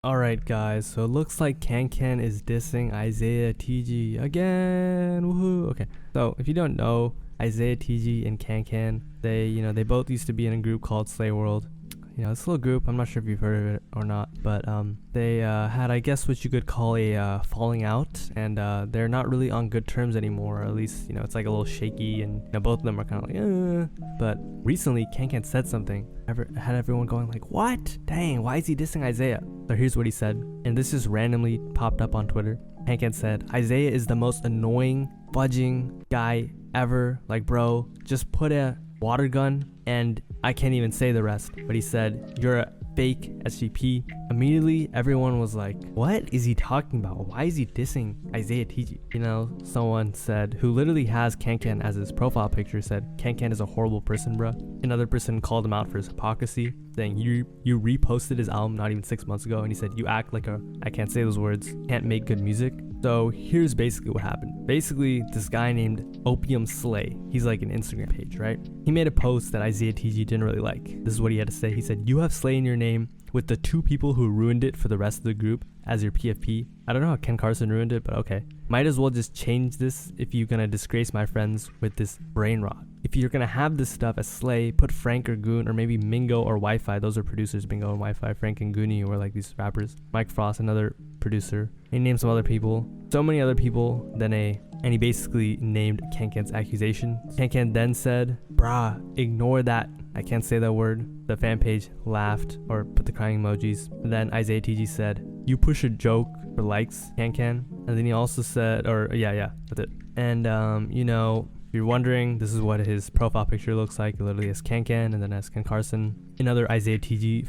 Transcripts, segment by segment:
Alright guys, so it looks like Kankan is dissing Izaya Tiji again. Woohoo. Okay. So if you don't know, Izaya Tiji and Kankan, they both used to be in a group called Slay World. This little group, I'm not sure if you've heard of it or not, but they had, I guess, what you could call a falling out, and they're not really on good terms anymore, or at least, it's like a little shaky, and both of them are kind of like, But recently, Kankan said something, had everyone going like, what? Dang, why is he dissing Izaya? So here's what he said, and this just randomly popped up on Twitter. Kankan said, Izaya is the most annoying, fudging guy ever. Like, bro, just put a water gun, and I can't even say the rest, but he said, you're a fake SGP. Immediately, everyone was like, what is he talking about? Why is he dissing Izaya Tiji? Someone said, who literally has Kankan as his profile picture, said, Kankan is a horrible person, bruh. Another person called him out for his hypocrisy, saying, you reposted his album not even 6 months ago, and he said, you act like I can't say those words, can't make good music. So here's basically what happened. Basically, this guy named Opium Slay, he's like an Instagram page, right? He made a post that Izaya Tiji didn't really like. This is what he had to say. He said, you have Slay in your name with the two people who ruined it for the rest of the group as your PFP. I don't know how Ken Carson ruined it, but okay. Might as well just change this if you're gonna disgrace my friends with this brain rot. If you're gonna have this stuff as Slay, put Frank or Goon or maybe Mingo or Wi-Fi. Those are producers, Mingo and Wi-Fi. Frank and Goonie were like these rappers. Mike Frost, another producer. He named some other people. So many other people and he basically named Kankan's accusation. Kankan then said, brah, ignore that. I can't say that word. The fan page laughed or put the crying emojis. Then Izaya Tiji said, you push a joke for likes, Kankan. And then he also said, that's it. And, if you're wondering, this is what his profile picture looks like. It literally has Kankan and then has Ken Carson. Another Izaya Tiji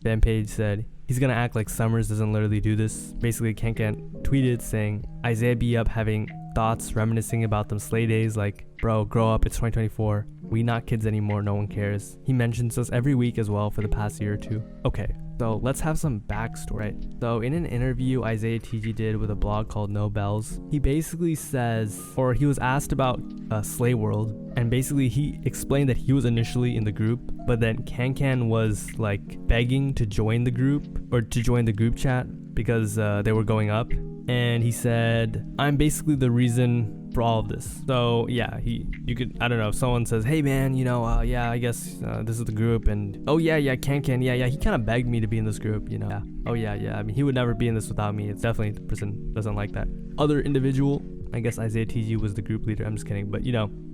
fan page said, he's gonna act like Summers doesn't literally do this. Basically, Kankan tweeted saying, Izaya be up having thoughts reminiscing about them Slay days, like, bro, grow up, it's 2024. We not kids anymore, no one cares. He mentions us every week as well for the past year or two. Okay, so let's have some backstory. So in an interview Izaya Tiji did with a blog called No Bells, he basically says, or he was asked about Slay World, and basically he explained that he was initially in the group, but then Kankan was like begging to join the group or to join the group chat because they were going up. And he said, I'm basically the reason for all of this. So yeah, I don't know, if someone says, hey man, I guess this is the group, and Kankan, he kind of begged me to be in this group, I mean, he would never be in this without me. It's definitely the person doesn't like that other individual. I guess Izaya Tiji was the group leader. I'm just kidding. But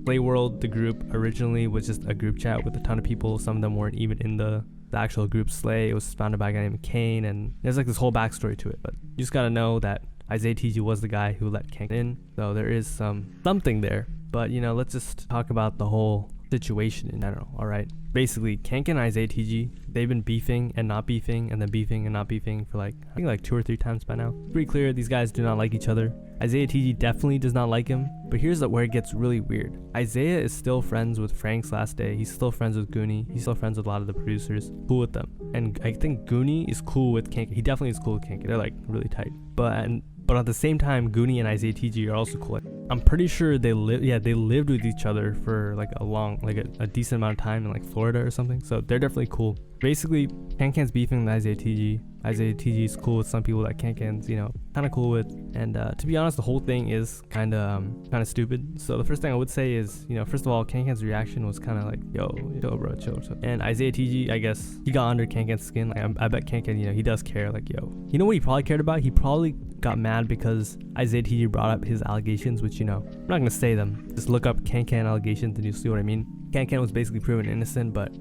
Play World, the group originally was just a group chat with a ton of people. Some of them weren't even in the actual group Slay. It was founded by a guy named Kane, and there's like this whole backstory to it. But you just gotta know that Izaya Tiji was the guy who let Kankan in, so there is something there. But let's just talk about the whole situation in general. All right, basically Kankan and Izaya Tiji, they've been beefing and not beefing and then beefing and not beefing for I think like 2 or 3 times by now. It's pretty clear these guys do not like each other. Izaya Tiji definitely does not like him, but here's where it gets really weird. Izaya is still friends with Frank's last day. He's still friends with Goonie. He's still friends with a lot of the producers. Cool with them. And I think Goonie is cool with Kankan. He definitely is cool with Kankan. They're like really tight. But at the same time, Goonie and Izaya Tiji are also cool. I'm pretty sure they lived with each other for a decent amount of time in Florida or something. So they're definitely cool. Basically, Kankan's beefing with Izaya Tiji. Izaya Tiji is cool with some people that Kankan's, kind of cool with. And to be honest, the whole thing is kind of stupid. So the first thing I would say is, first of all, Kankan's reaction was kind of like, yo, bro, chill. And Izaya Tiji, I guess, he got under Kankan's skin. I bet Kankan, he does care. Like, yo, you know what he probably cared about? He probably got mad because Izaya Tiji brought up his allegations, which, I'm not going to say them. Just look up Kankan allegations and you'll see what I mean. Kankan was basically proven innocent, but,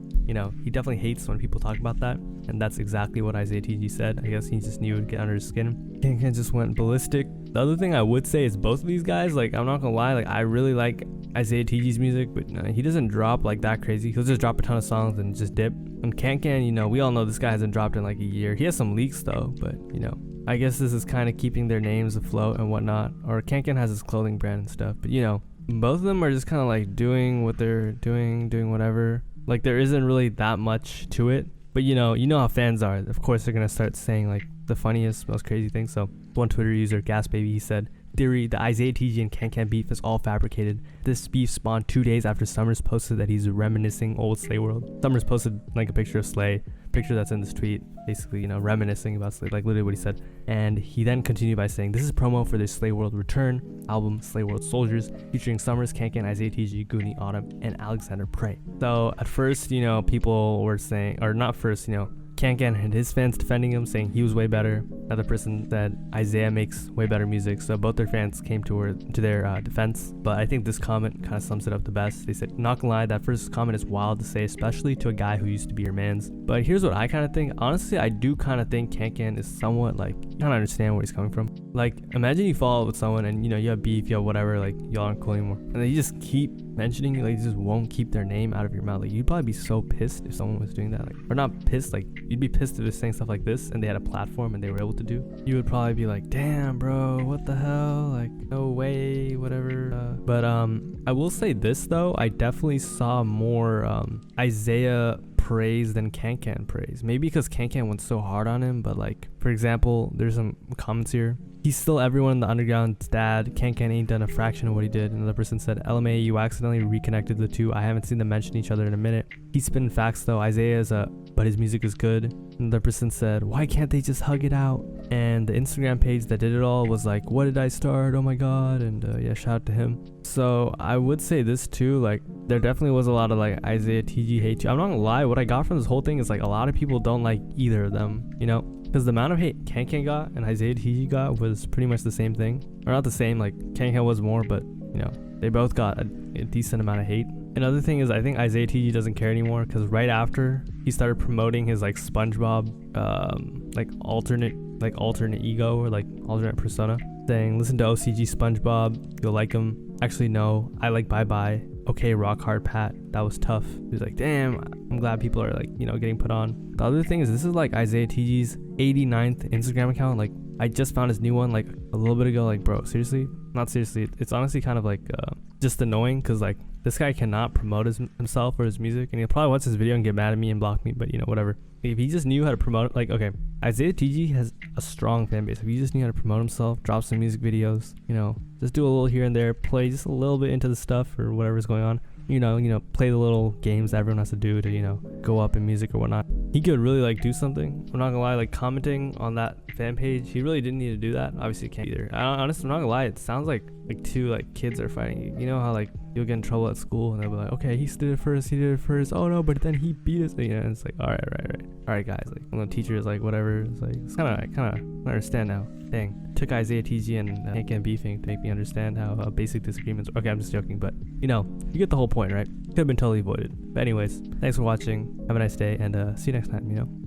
he definitely hates when people talk about that. And that's exactly what Izaya Tiji said. I guess he just knew it would get under his skin. Kankan just went ballistic. The other thing I would say is both of these guys, I'm not going to lie, I really like Izaya Tiji's music, but he doesn't drop that crazy. He'll just drop a ton of songs and just dip. And Kankan, we all know this guy hasn't dropped in a year. He has some leaks though, but, I guess this is kind of keeping their names afloat and whatnot. Or Kankan has his clothing brand and stuff, but both of them are just kind of doing what they're doing whatever. There isn't really that much to it, but you know how fans are. Of course, they're gonna start saying the funniest, most crazy things. So one Twitter user, Gas Baby, he said, theory, the Izaya Tiji and Kankan beef is all fabricated. This beef spawned 2 days after Summers posted that he's reminiscing old Slay World. Summers posted a picture of Slay picture that's in this tweet, basically, you know, reminiscing about Slay, like literally what he said. And he then continued by saying, "This is promo for their Slay World Return album, Slay World Soldiers, featuring Summers, Kankan, Izaya, Tiji, Goonie, Autumn, and Alexander Prey." So at first, you know, people were saying, or not first, you know, Kankan and his fans defending him, saying he was way better. Another person said Izaya makes way better music. So both their fans came to their defense. But I think this comment kind of sums it up the best. They said, "Not gonna lie, that first comment is wild to say, especially to a guy who used to be your mans." But here's what I kind of think. Honestly, I do kind of think Kankan is somewhat like, you kind of understand where he's coming from. Like, imagine you fall out with someone and, you know, you have beef, you have whatever, like, y'all aren't cool anymore. And then you just keep mentioning you, like, you just won't keep their name out of your mouth. Like, you'd probably be so pissed if someone was doing that. Like, or not pissed, like, you'd be pissed if they're saying stuff like this and they had a platform and they were able to do. You would probably be like, "Damn, bro, what the hell? Like, no way, whatever." But I will say this though, I definitely saw more Izaya praise than Kankan praise. Maybe because Kankan went so hard on him, but like, for example, there's some comments here. "He's still everyone in the underground's dad. Kankan ain't done a fraction of what he did." Another person said, "LMA, you accidentally reconnected the two. I haven't seen them mention each other in a minute." He's spinning facts though. Izaya is but his music is good. Another person said, "Why can't they just hug it out?" And the Instagram page that did it all was like, "What did I start? Oh my god." And yeah, shout out to him. So I would say this too, like, there definitely was a lot of like Izaya TG hate too. I'm not gonna lie, what I got from this whole thing is like a lot of people don't like either of them, you know? Because the amount of hate Kankan got and Izaya TG got was pretty much the same thing. Or not the same, like Kankan was more, but you know, they both got a decent amount of hate. Another thing is I think Izaya TG doesn't care anymore, because right after he started promoting his like SpongeBob like alternate ego or like alternate persona, saying, "Listen to OCG SpongeBob, you'll like him. Actually no, I like Bye Bye. Okay, rock hard Pat, that was tough." He was like, "Damn, I'm glad people are like, you know, getting put on." The other thing is this is like Izaya TG's 89th Instagram account. Like, I just found his new one like a little bit ago. Like, bro, seriously? Not seriously. It's honestly kind of like just annoying, because like this guy cannot promote himself or his music, and he'll probably watch this video and get mad at me and block me, but you know, whatever. If he just knew how to promote, like, okay, Izaya TG has a strong fan base. If he just knew how to promote himself, drop some music videos, you know, just do a little here and there, play just a little bit into the stuff or whatever's going on, you know, play the little games that everyone has to do to, you know, go up in music or whatnot. He could really like do something. I'm not gonna lie, like commenting on that fan page, he really didn't need to do that. Obviously, he can't either. Honestly, I'm not gonna lie, it sounds like two like kids are fighting. You know how like you'll get in trouble at school and they'll be like, "Okay, he did it first. Oh no, but then he beat us." You know, and it's like, all right, guys. Like, when the teacher is like, whatever. It's like, it's kind of understand now. Dang, took Izaya TG and Kankan beefing to make me understand how basic disagreements. Okay, I'm just joking, but you know, you get the whole point, right? Could have been totally avoided. But anyways, thanks for watching. Have a nice day, and see you next time. You know.